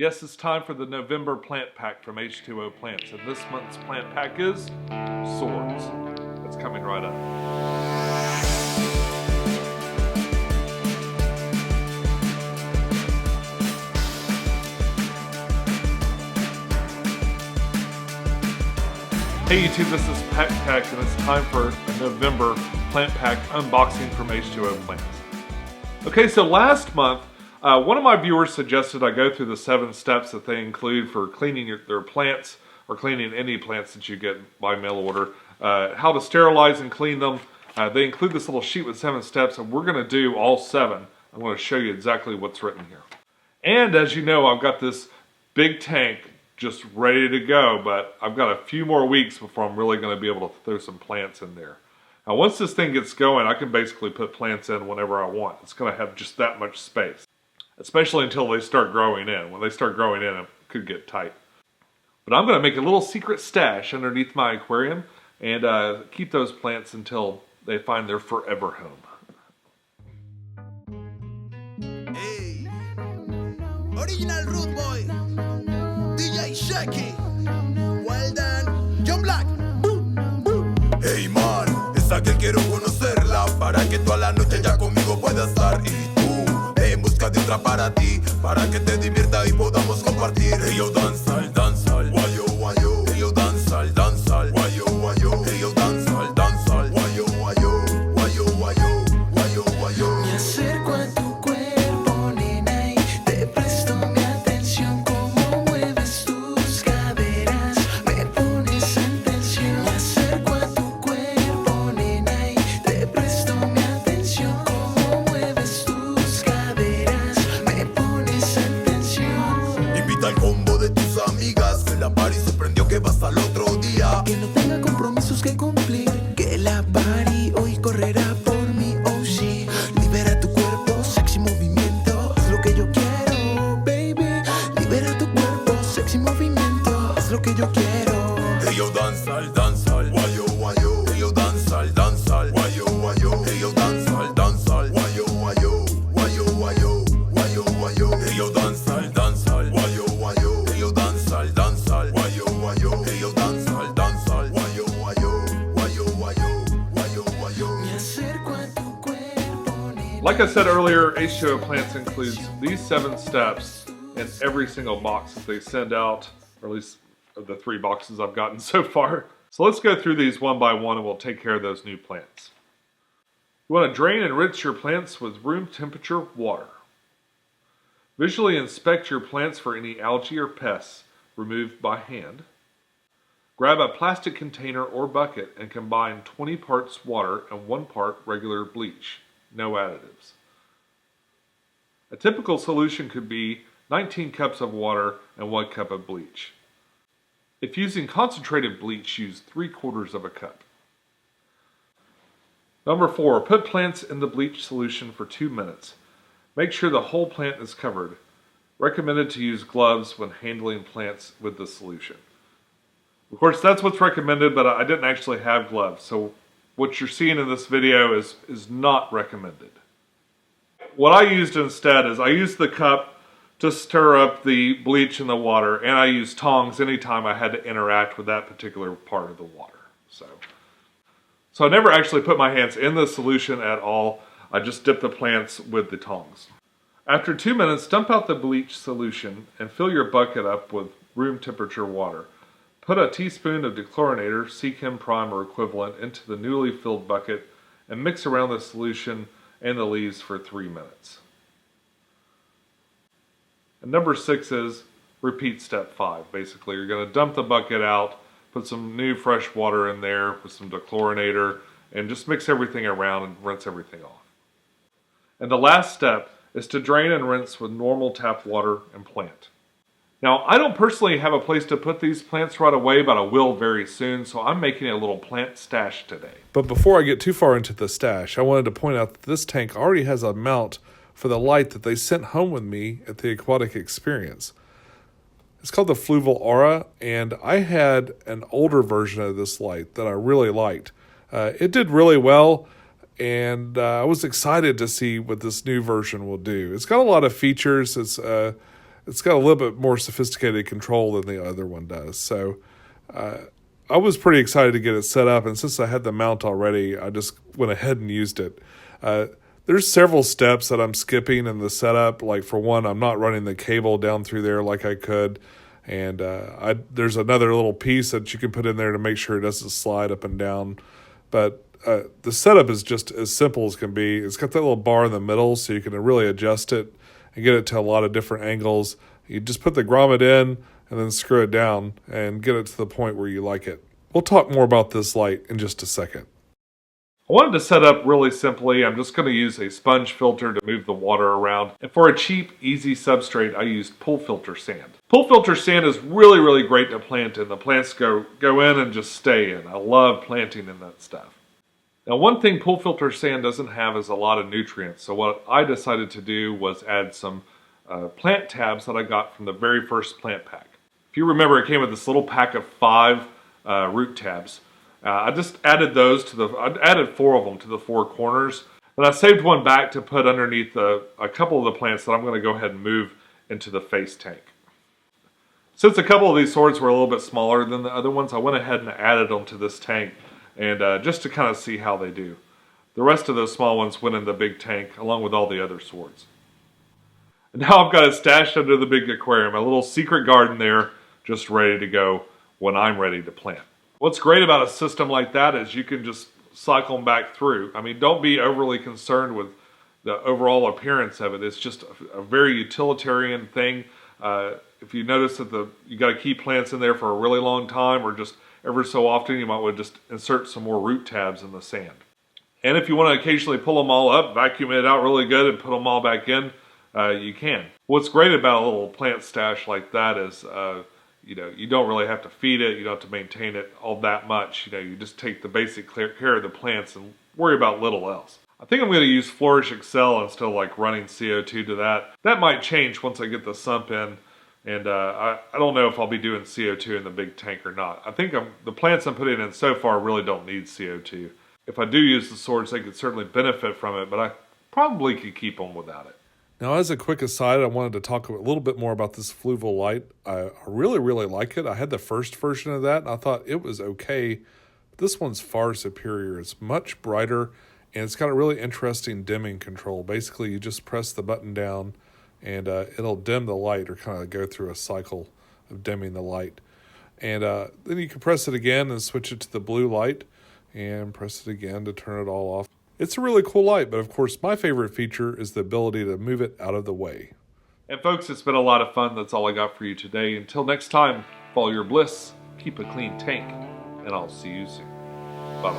Yes, it's time for the November PlantPak from H2O Plants, and this month's PlantPak is swords. That's coming right up. Hey YouTube, this is Pecktec, and it's time for a November PlantPak unboxing from H2O Plants. Okay, so last month, one of my viewers suggested I go through the 7 steps that they include for cleaning their plants, or cleaning any plants that you get by mail order. How to sterilize and clean them. They include this little sheet with 7 steps, and we're going to do all 7. I'm going to show you exactly what's written here. And as you know, I've got this big tank just ready to go, but I've got a few more weeks before I'm really going to be able to throw some plants in there. Now once this thing gets going, I can basically put plants in whenever I want. It's going to have just that much space, especially until they start growing in. When they start growing in, it could get tight. But I'm going to make a little secret stash underneath my aquarium and keep those plants until they find their forever home. Hey, original root boy, DJ Shaky, well done, John Black. Hey man, es aquel quiero conocerla para que toda la noche ya conmigo pueda estar. Y tú, en busca de otra para ti, para que te divierta y podamos compartir. Hey yo danzal, danzal, wayo, wayo. Hey yo danzal, danzal, wayo, wayo. Hey yo danzal, danzal, wayo, wayo. Wayo, wayo, wayo, wayo. Me acerco a tu cuerpo, nena, y te presto mi atención. Cómo mueves tus caderas, me pones en tensión. Me acerco a tu cuerpo, nena, y te presto mi atención. Cómo mueves tus caderas, me pones en tensión. Invita al combo de tus amigas, que la party se prendió que vas al otro día. Que no tenga compromisos que cumplir, que la party hoy correrá por mí, oh sí. Libera tu cuerpo, sexy movimiento, haz lo que yo quiero, baby. Libera tu cuerpo, sexy movimiento, haz lo que yo quiero. Hey yo danzal, danzal, wayo, wayo. Hey yo danzal, danzal, wayo, wayo. Hey yo danzal, danzal, wayo, wayo. Wayo, wayo, wayo, wayo. Hey yo danzal, danzal, wayo, wayo. Hey yo danzal, danzal, wayo, wayo. Hey yo danzal, danzal, wayo, wayo. Wayo, wayo, wayo, wayo. Me acerco a tu cuerpo, nena. Like I said earlier, H2O Plants includes these 7 steps in every single box that they send out, or at least of the 3 boxes I've gotten so far. So let's go through these one by one and we'll take care of those new plants. You want to drain and rinse your plants with room temperature water. Visually inspect your plants for any algae or pests removed by hand. Grab a plastic container or bucket and combine 20 parts water and 1 part regular bleach. No additives. A typical solution could be 19 cups of water and 1 cup of bleach. If using concentrated bleach, use 3/4 of a cup. Number 4, put plants in the bleach solution for 2 minutes. Make sure the whole plant is covered. Recommended to use gloves when handling plants with the solution. Of course, that's what's recommended, but I didn't actually have gloves, so what you're seeing in this video is not recommended. What I used instead is I used the cup to stir up the bleach in the water, and I used tongs anytime I had to interact with that particular part of the water. So I never actually put my hands in the solution at all. I just dipped the plants with the tongs. After 2 minutes, dump out the bleach solution and fill your bucket up with room temperature water. Put a teaspoon of dechlorinator, Chem Prime or equivalent, into the newly filled bucket and mix around the solution and the leaves for 3 minutes. And number 6 is repeat step 5. Basically, you're going to dump the bucket out, put some new fresh water in there with some dechlorinator, and just mix everything around and rinse everything off. And the last step is to drain and rinse with normal tap water and plant. Now, I don't personally have a place to put these plants right away, but I will very soon, so I'm making a little plant stash today. But before I get too far into the stash, I wanted to point out that this tank already has a mount for the light that they sent home with me at the Aquatic Experience. It's called the Fluval Aura, and I had an older version of this light that I really liked. It did really well, and I was excited to see what this new version will do. It's got a lot of features. it's got a little bit more sophisticated control than the other one does. So I was pretty excited to get it set up, and since I had the mount already, I just went ahead and used it. There's several steps that I'm skipping in the setup. Like for one, I'm not running the cable down through there like I could. And there's another little piece that you can put in there to make sure it doesn't slide up and down. But the setup is just as simple as can be. It's got that little bar in the middle so you can really adjust it and get it to a lot of different angles. You just put the grommet in and then screw it down and get it to the point where you like it. We'll talk more about this light in just a second. I wanted to set up really simply. I'm just going to use a sponge filter to move the water around. And for a cheap, easy substrate, I used pool filter sand. Pool filter sand is really, really great to plant in. The plants go in and just stay in. I love planting in that stuff. Now, one thing pool filter sand doesn't have is a lot of nutrients. So what I decided to do was add some plant tabs that I got from the very first PlantPak. If you remember, it came with this little pack of 5 root tabs. I just added those I added 4 of them to the 4 corners. And I saved one back to put underneath a couple of the plants that I'm going to go ahead and move into the face tank. Since a couple of these sorts were a little bit smaller than the other ones, I went ahead and added them to this tank, and just to kind of see how they do. The rest of those small ones went in the big tank along with all the other sorts. And now I've got it stashed under the big aquarium, a little secret garden there, just ready to go when I'm ready to plant. What's great about a system like that is you can just cycle them back through. I mean, don't be overly concerned with the overall appearance of it. It's just a very utilitarian thing. If you notice that you got to keep plants in there for a really long time, or just every so often, you might want to just insert some more root tabs in the sand. And if you want to occasionally pull them all up, vacuum it out really good and put them all back in, you can. What's great about a little plant stash like that is you don't really have to feed it, you don't have to maintain it all that much. You just take the basic care of the plants and worry about little else. I think I'm going to use Flourish Excel instead of like running CO2 to that. That might change once I get the sump in, and I don't know if I'll be doing CO2 in the big tank or not. I think the plants I'm putting in so far really don't need CO2. If I do use the sorts, they could certainly benefit from it, but I probably could keep them without it. Now, as a quick aside, I wanted to talk a little bit more about this Fluval light. I really, really like it. I had the first version of that, and I thought it was okay. But this one's far superior. It's much brighter, and it's got a really interesting dimming control. Basically, you just press the button down, and it'll dim the light, or kind of go through a cycle of dimming the light. And then you can press it again and switch it to the blue light, and press it again to turn it all off. It's a really cool light, but of course my favorite feature is the ability to move it out of the way. And folks, it's been a lot of fun. That's all I got for you today. Until next time, follow your bliss, keep a clean tank, and I'll see you soon. Bye-bye.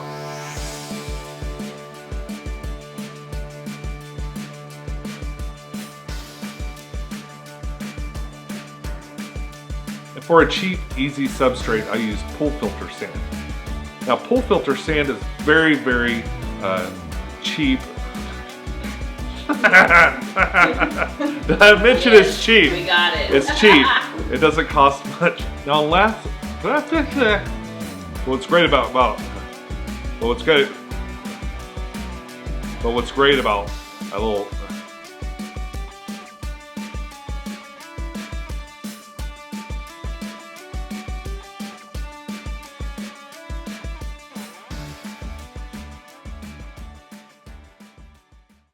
And for a cheap, easy substrate, I use pool filter sand. Now, pool filter sand is very, very cheap. Did I mention it's cheap? We got it. It's cheap. It doesn't cost much. Now, what's great about a little